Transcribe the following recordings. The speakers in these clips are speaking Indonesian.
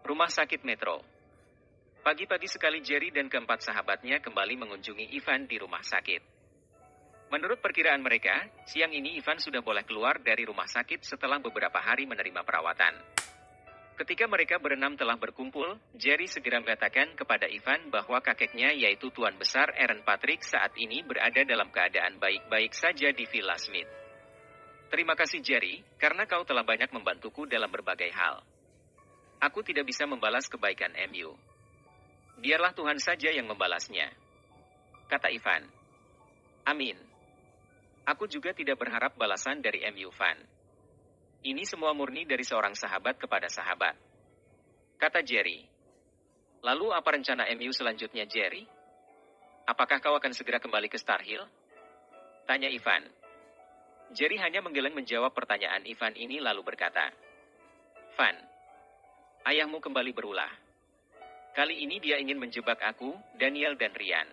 Rumah sakit Metro. Pagi-pagi sekali Jerry dan keempat sahabatnya kembali mengunjungi Ivan di rumah sakit. Menurut perkiraan mereka, siang ini Ivan sudah boleh keluar dari rumah sakit setelah beberapa hari menerima perawatan. Ketika mereka berenam telah berkumpul, Jerry segera mengatakan kepada Ivan bahwa kakeknya yaitu Tuan Besar Aaron Patrick saat ini berada dalam keadaan baik-baik saja di Villa Smith. Terima kasih Jerry, karena kau telah banyak membantuku dalam berbagai hal. Aku tidak bisa membalas kebaikan MU. Biarlah Tuhan saja yang membalasnya, kata Ivan. Amin. Aku juga tidak berharap balasan dari MU Van. Ini semua murni dari seorang sahabat kepada sahabat, kata Jerry. Lalu apa rencana MU selanjutnya Jerry? Apakah kau akan segera kembali ke Star Hill? Tanya Ivan. Jerry hanya menggeleng menjawab pertanyaan Ivan ini lalu berkata, Van, ayahmu kembali berulah. Kali ini dia ingin menjebak aku, Daniel dan Ryan.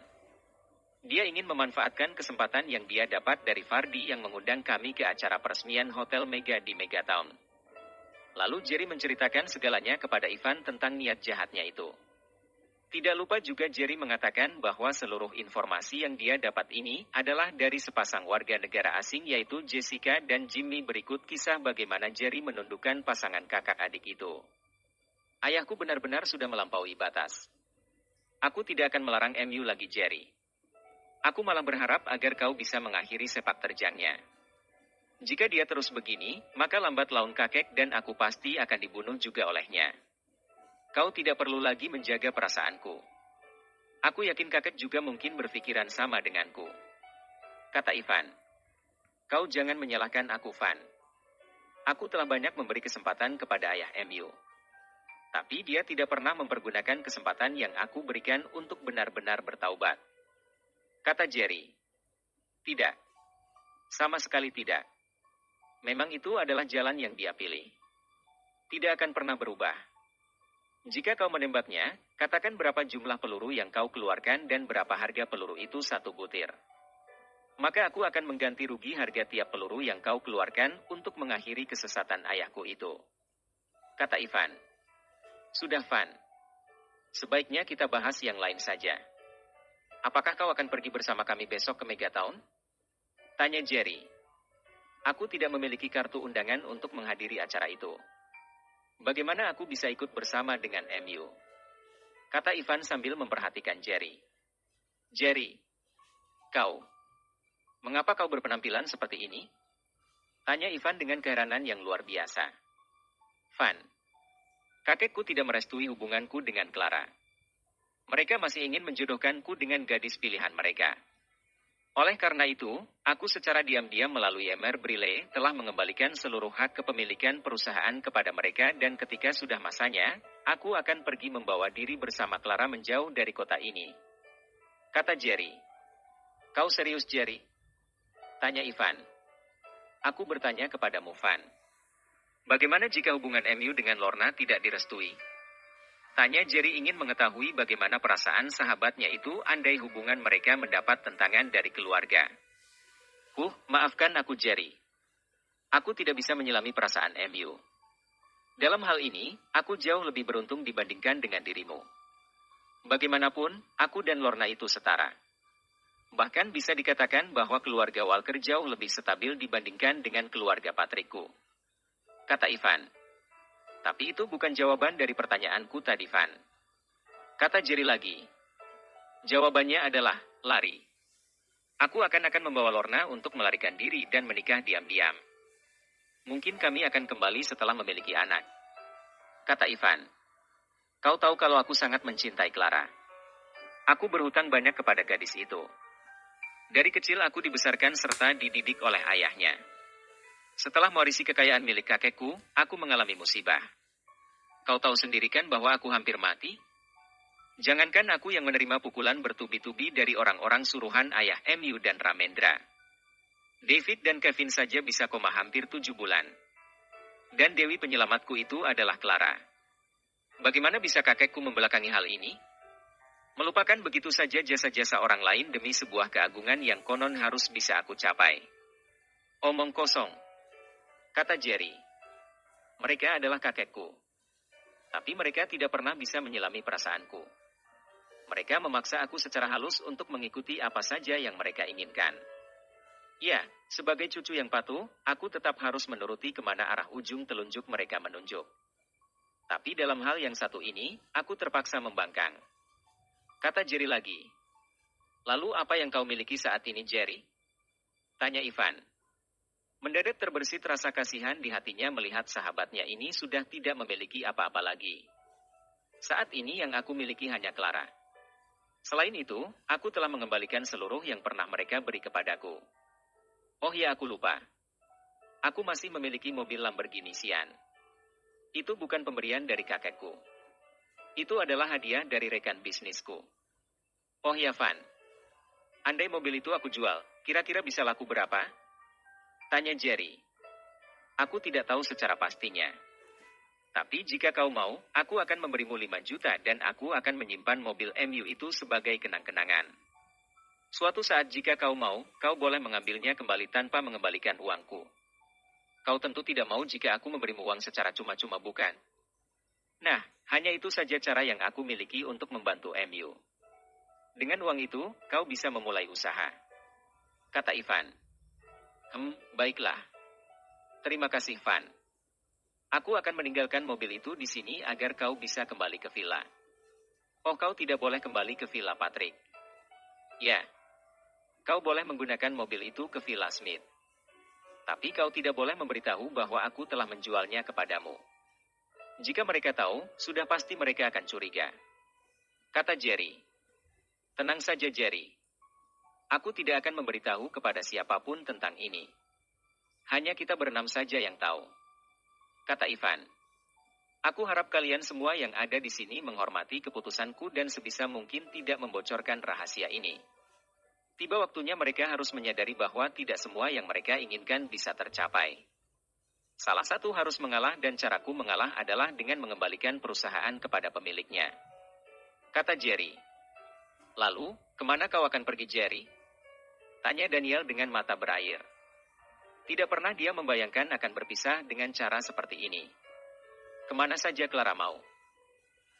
Dia ingin memanfaatkan kesempatan yang dia dapat dari Fardi yang mengundang kami ke acara peresmian Hotel Mega di Megatown. Lalu Jerry menceritakan segalanya kepada Ivan tentang niat jahatnya itu. Tidak lupa juga Jerry mengatakan bahwa seluruh informasi yang dia dapat ini adalah dari sepasang warga negara asing yaitu Jessica dan Jimmy. Berikut kisah bagaimana Jerry menundukkan pasangan kakak adik itu. Ayahku benar-benar sudah melampaui batas. Aku tidak akan melarang MU lagi Jerry. Aku malah berharap agar kau bisa mengakhiri sepak terjangnya. Jika dia terus begini, maka lambat laun kakek dan aku pasti akan dibunuh juga olehnya. Kau tidak perlu lagi menjaga perasaanku. Aku yakin kakek juga mungkin berpikiran sama denganku, kata Ivan. Kau jangan menyalahkan aku Van. Aku telah banyak memberi kesempatan kepada ayah MU. Tapi dia tidak pernah mempergunakan kesempatan yang aku berikan untuk benar-benar bertaubat, kata Jerry. Tidak. Sama sekali tidak. Memang itu adalah jalan yang dia pilih. Tidak akan pernah berubah. Jika kau menembaknya, katakan berapa jumlah peluru yang kau keluarkan dan berapa harga peluru itu satu butir. Maka aku akan mengganti rugi harga tiap peluru yang kau keluarkan untuk mengakhiri kesesatan ayahku itu, kata Ivan. Sudah Van. Sebaiknya kita bahas yang lain saja. Apakah kau akan pergi bersama kami besok ke Megatown? Tanya Jerry. Aku tidak memiliki kartu undangan untuk menghadiri acara itu. Bagaimana aku bisa ikut bersama dengan MU? Kata Ivan sambil memperhatikan Jerry. Jerry, mengapa kau berpenampilan seperti ini? Tanya Ivan dengan keheranan yang luar biasa. Van, kakekku tidak merestui hubunganku dengan Clara. Mereka masih ingin menjodohkanku dengan gadis pilihan mereka. Oleh karena itu, aku secara diam-diam melalui Emer Brille telah mengembalikan seluruh hak kepemilikan perusahaan kepada mereka dan ketika sudah masanya, aku akan pergi membawa diri bersama Clara menjauh dari kota ini, kata Jerry. Kau serius Jerry? Tanya Ivan. Aku bertanya kepadamu Van. Bagaimana jika hubungan MU dengan Lorna tidak direstui? Tanya Jerry ingin mengetahui bagaimana perasaan sahabatnya itu andai hubungan mereka mendapat tentangan dari keluarga. Maafkan aku Jerry. Aku tidak bisa menyelami perasaan MU. Dalam hal ini, aku jauh lebih beruntung dibandingkan dengan dirimu. Bagaimanapun, aku dan Lorna itu setara. Bahkan bisa dikatakan bahwa keluarga Walker jauh lebih stabil dibandingkan dengan keluarga Patrickku, kata Ivan. Tapi itu bukan jawaban dari pertanyaanku tadi, Van. Kata Jerry lagi. Jawabannya adalah, lari. Aku akan membawa Lorna untuk melarikan diri dan menikah diam-diam. Mungkin kami akan kembali setelah memiliki anak, kata Ivan. Kau tahu kalau aku sangat mencintai Clara. Aku berhutang banyak kepada gadis itu. Dari kecil aku dibesarkan serta dididik oleh ayahnya. Setelah mewarisi kekayaan milik kakekku, aku mengalami musibah. Kau tahu sendiri kan bahwa aku hampir mati? Jangankan aku yang menerima pukulan bertubi-tubi dari orang-orang suruhan ayah MU dan Ramendra. David dan Kevin saja bisa koma hampir 7 bulan. Dan Dewi penyelamatku itu adalah Clara. Bagaimana bisa kakekku membelakangi hal ini? Melupakan begitu saja jasa-jasa orang lain demi sebuah keagungan yang konon harus bisa aku capai. Omong kosong, kata Jerry. Mereka adalah kakekku. Tapi mereka tidak pernah bisa menyelami perasaanku. Mereka memaksa aku secara halus untuk mengikuti apa saja yang mereka inginkan. Ya, sebagai cucu yang patuh, aku tetap harus menuruti kemana arah ujung telunjuk mereka menunjuk. Tapi dalam hal yang satu ini, aku terpaksa membangkang. Kata Jerry lagi. Lalu apa yang kau miliki saat ini, Jerry? Tanya Ivan. Mendadak terbersit rasa kasihan di hatinya melihat sahabatnya ini sudah tidak memiliki apa-apa lagi. Saat ini yang aku miliki hanya Clara. Selain itu, aku telah mengembalikan seluruh yang pernah mereka beri kepadaku. Oh ya, aku lupa. Aku masih memiliki mobil Lamborghini Sian. Itu bukan pemberian dari kakekku. Itu adalah hadiah dari rekan bisnisku. Oh ya, Van. Andai mobil itu aku jual, kira-kira bisa laku berapa? Tanya Jerry. Aku tidak tahu secara pastinya. Tapi jika kau mau, aku akan memberimu 5 juta dan aku akan menyimpan mobil MU itu sebagai kenang-kenangan. Suatu saat jika kau mau, kau boleh mengambilnya kembali tanpa mengembalikan uangku. Kau tentu tidak mau jika aku memberimu uang secara cuma-cuma, bukan? Nah, hanya itu saja cara yang aku miliki untuk membantu MU. Dengan uang itu, kau bisa memulai usaha. Kata Ivan. Baiklah. Terima kasih, Van. Aku akan meninggalkan mobil itu di sini agar kau bisa kembali ke villa. Oh, kau tidak boleh kembali ke villa Patrick. Ya. Kau boleh menggunakan mobil itu ke Villa Smith. Tapi kau tidak boleh memberitahu bahwa aku telah menjualnya kepadamu. Jika mereka tahu, sudah pasti mereka akan curiga. Kata Jerry. Tenang saja, Jerry. Aku tidak akan memberitahu kepada siapapun tentang ini. Hanya kita berenam saja yang tahu. Kata Ivan. Aku harap kalian semua yang ada di sini menghormati keputusanku dan sebisa mungkin tidak membocorkan rahasia ini. Tiba waktunya mereka harus menyadari bahwa tidak semua yang mereka inginkan bisa tercapai. Salah satu harus mengalah dan caraku mengalah adalah dengan mengembalikan perusahaan kepada pemiliknya. Kata Jerry. Lalu, kemana kau akan pergi, Jerry? Tanya Daniel dengan mata berair. Tidak pernah dia membayangkan akan berpisah dengan cara seperti ini. Kemana saja Clara mau.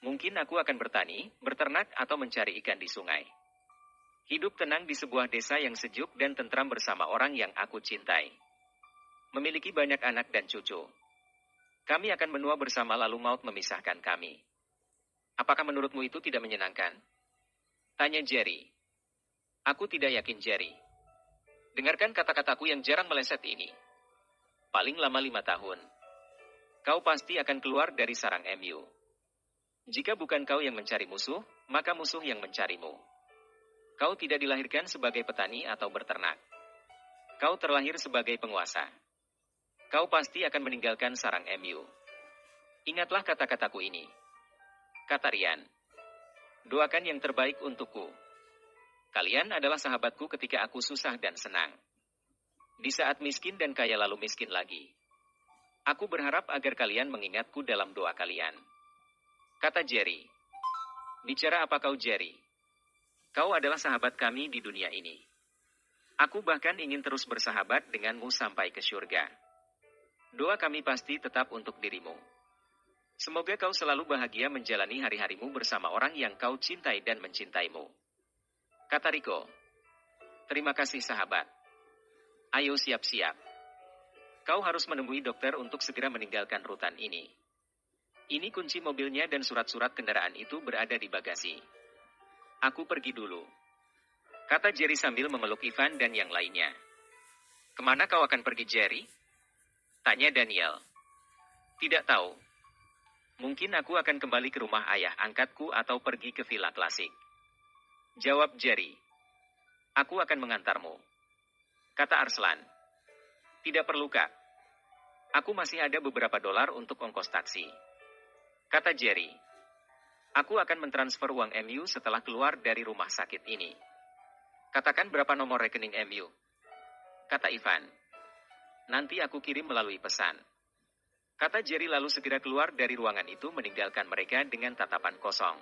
Mungkin aku akan bertani, berternak atau mencari ikan di sungai. Hidup tenang di sebuah desa yang sejuk dan tentram bersama orang yang aku cintai. Memiliki banyak anak dan cucu. Kami akan menua bersama lalu maut memisahkan kami. Apakah menurutmu itu tidak menyenangkan? Tanya Jerry. Aku tidak yakin, Jerry. Dengarkan kata-kataku yang jarang meleset ini. Paling lama 5 tahun. Kau pasti akan keluar dari sarang MU. Jika bukan kau yang mencari musuh, maka musuh yang mencarimu. Kau tidak dilahirkan sebagai petani atau berternak. Kau terlahir sebagai penguasa. Kau pasti akan meninggalkan sarang MU. Ingatlah kata-kataku ini. Kata Ryan. Doakan yang terbaik untukku. Kalian adalah sahabatku ketika aku susah dan senang. Di saat miskin dan kaya lalu miskin lagi. Aku berharap agar kalian mengingatku dalam doa kalian. Kata Jerry. Bicara apa kau, Jerry? Kau adalah sahabat kami di dunia ini. Aku bahkan ingin terus bersahabat denganmu sampai ke surga. Doa kami pasti tetap untuk dirimu. Semoga kau selalu bahagia menjalani hari-harimu bersama orang yang kau cintai dan mencintaimu. Kata Rico. Terima kasih, sahabat. Ayo siap-siap. Kau harus menemui dokter untuk segera meninggalkan rutan ini. Ini kunci mobilnya dan surat-surat kendaraan itu berada di bagasi. Aku pergi dulu. Kata Jerry sambil memeluk Ivan dan yang lainnya. Kemana kau akan pergi, Jerry? Tanya Daniel. Tidak tahu. Mungkin aku akan kembali ke rumah ayah angkatku atau pergi ke villa klasik. Jawab Jerry. Aku akan mengantarmu. Kata Arslan. Tidak perlu, Kak. Aku masih ada beberapa dolar untuk ongkos taksi. Kata Jerry. Aku akan mentransfer uang MU setelah keluar dari rumah sakit ini. Katakan berapa nomor rekening MU. Kata Ivan. Nanti aku kirim melalui pesan. Kata Jerry lalu segera keluar dari ruangan itu meninggalkan mereka dengan tatapan kosong.